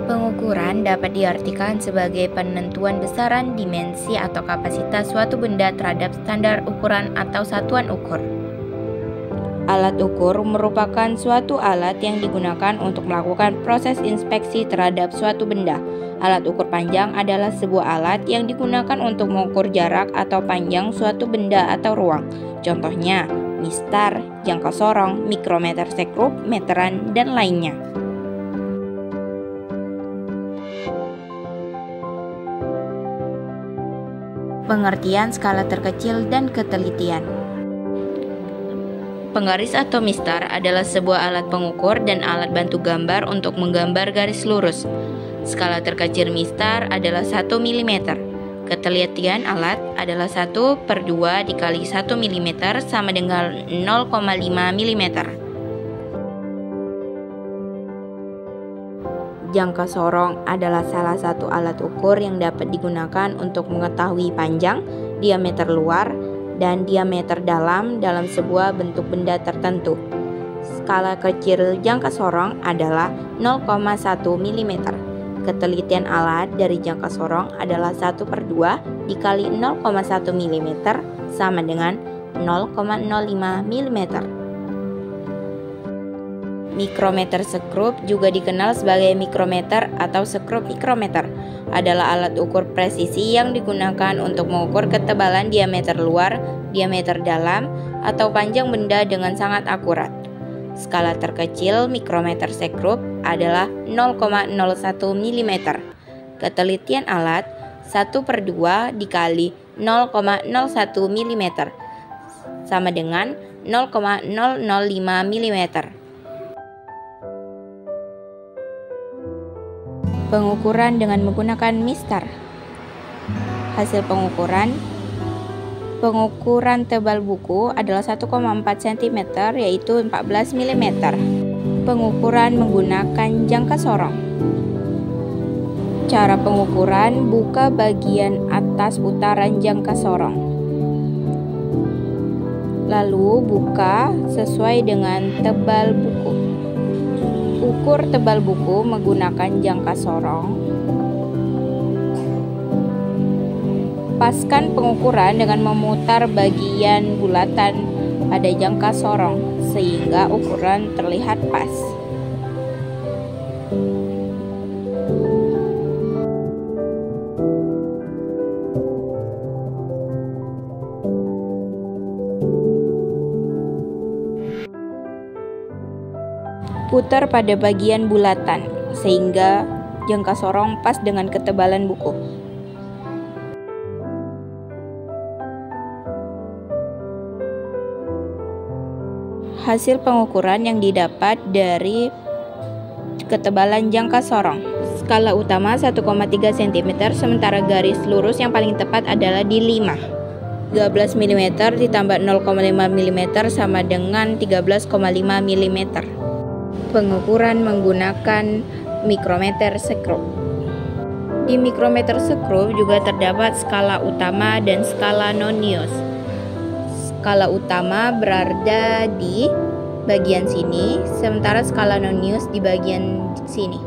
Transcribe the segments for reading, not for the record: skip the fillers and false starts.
Pengukuran dapat diartikan sebagai penentuan besaran, dimensi, atau kapasitas suatu benda terhadap standar ukuran atau satuan ukur. Alat ukur merupakan suatu alat yang digunakan untuk melakukan proses inspeksi terhadap suatu benda. Alat ukur panjang adalah sebuah alat yang digunakan untuk mengukur jarak atau panjang suatu benda atau ruang. Contohnya, mistar, jangka sorong, mikrometer sekrup, meteran, dan lainnya. Pengertian skala terkecil dan ketelitian. Penggaris atau mistar adalah sebuah alat pengukur dan alat bantu gambar untuk menggambar garis lurus. Skala terkecil mistar adalah 1 mm. Ketelitian alat adalah 1/2 dikali 1 mm sama dengan 0,5 mm. Jangka sorong adalah salah satu alat ukur yang dapat digunakan untuk mengetahui panjang, diameter luar, dan diameter dalam sebuah bentuk benda tertentu. Skala kecil jangka sorong adalah 0,1 mm. Ketelitian alat dari jangka sorong adalah 1/2 dikali 0,1 mm sama dengan 0,05 mm. Mikrometer sekrup juga dikenal sebagai mikrometer atau sekrup mikrometer, adalah alat ukur presisi yang digunakan untuk mengukur ketebalan diameter luar, diameter dalam, atau panjang benda dengan sangat akurat. Skala terkecil mikrometer sekrup adalah 0,01 mm. Ketelitian alat 1/2 dikali 0,01 mm sama dengan 0,005 mm. Pengukuran dengan menggunakan mistar. Hasil pengukuran tebal buku adalah 1,4 cm yaitu 14 mm. Pengukuran menggunakan jangka sorong. Cara pengukuran: buka bagian atas putaran jangka sorong. Lalu buka sesuai dengan tebal buku. Ukur tebal buku menggunakan jangka sorong. Paskan pengukuran dengan memutar bagian bulatan pada jangka sorong sehingga ukuran terlihat pas. Putar pada bagian bulatan sehingga jangka sorong pas dengan ketebalan buku. Hasil pengukuran yang didapat dari ketebalan jangka sorong. Skala utama 1,3 cm, sementara garis lurus yang paling tepat adalah di 5. 13 mm ditambah 0,5 mm sama dengan 13,5 mm. Pengukuran menggunakan mikrometer sekrup. Di mikrometer sekrup juga terdapat skala utama dan skala nonius. Skala utama berada di bagian sini, sementara skala nonius di bagian sini.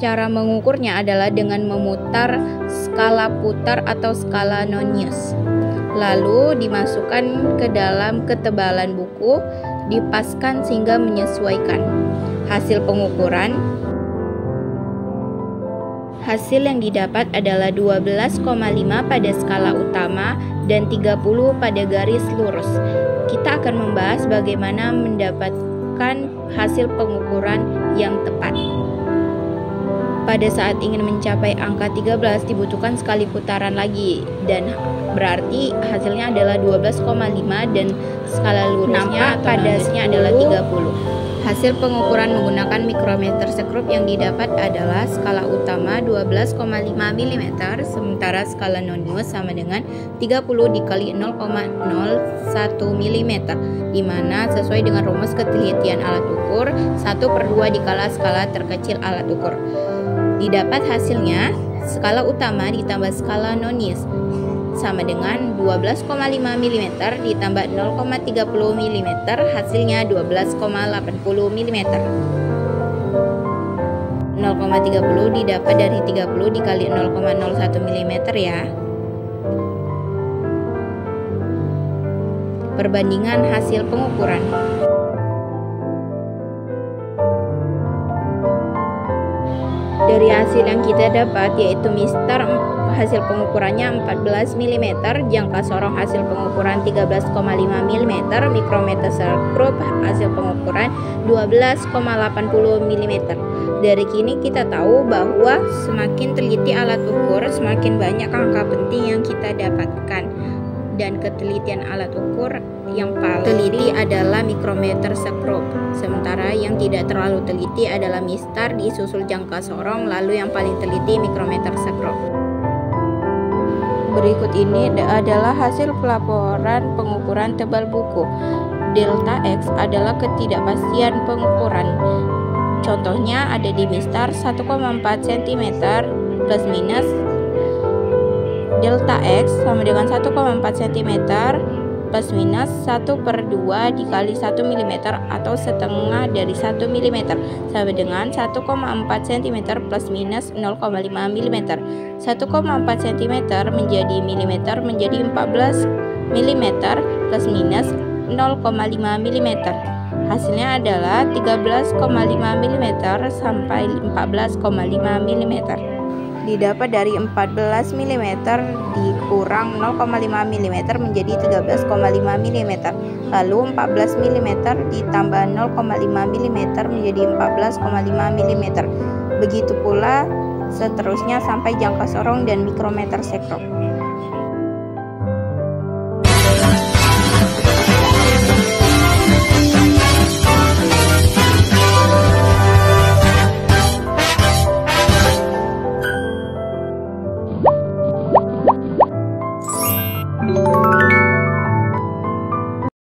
Cara mengukurnya adalah dengan memutar skala putar atau skala nonius. Lalu dimasukkan ke dalam ketebalan buku, dipaskan sehingga menyesuaikan. Hasil pengukuran. Hasil yang didapat adalah 12,5 pada skala utama dan 30 pada garis lurus. Kita akan membahas bagaimana mendapatkan hasil pengukuran yang tepat. Pada saat ingin mencapai angka 13 dibutuhkan sekali putaran lagi, dan berarti hasilnya adalah 12,5 dan skala lurusnya pada adalah 30. Hasil pengukuran menggunakan mikrometer sekrup yang didapat adalah skala utama 12,5 mm, sementara skala nonius sama dengan 30 dikali 0,01 mm, di mana sesuai dengan rumus ketelitian alat ukur 1/2 dikala skala terkecil alat ukur. Didapat hasilnya skala utama ditambah skala nonius sama dengan 12,5 mm ditambah 0,30 mm, hasilnya 12,80 mm. 0,30 didapat dari 30 dikali 0,01 mm ya. Perbandingan hasil pengukuran. Dari hasil yang kita dapat, yaitu mistar hasil pengukurannya 14 mm, jangka sorong hasil pengukuran 13,5 mm, mikrometer skrup hasil pengukuran 12,80 mm. Dari kini kita tahu bahwa semakin teliti alat ukur, semakin banyak angka penting yang kita dapatkan. Dan ketelitian alat ukur yang paling teliti adalah mikrometer skrup, sementara yang tidak terlalu teliti adalah mistar disusul jangka sorong, lalu yang paling teliti mikrometer skrup. Berikut ini adalah hasil pelaporan pengukuran tebal buku. Delta X adalah ketidakpastian pengukuran. Contohnya ada di mistar 1,4 cm plus minus delta X sama dengan 1,4 cm plus minus 1/2 dikali 1 mm atau setengah dari 1 mm sama dengan 1,4 cm plus minus 0,5 mm. 1,4 cm menjadi milimeter menjadi 14 mm plus minus 0,5 mm. Hasilnya adalah 13,5 mm sampai 14,5 mm. Didapat dari 14 mm dikurang 0,5 mm menjadi 13,5 mm. Lalu 14 mm ditambah 0,5 mm menjadi 14,5 mm. Begitu pula seterusnya sampai jangka sorong dan mikrometer skrup.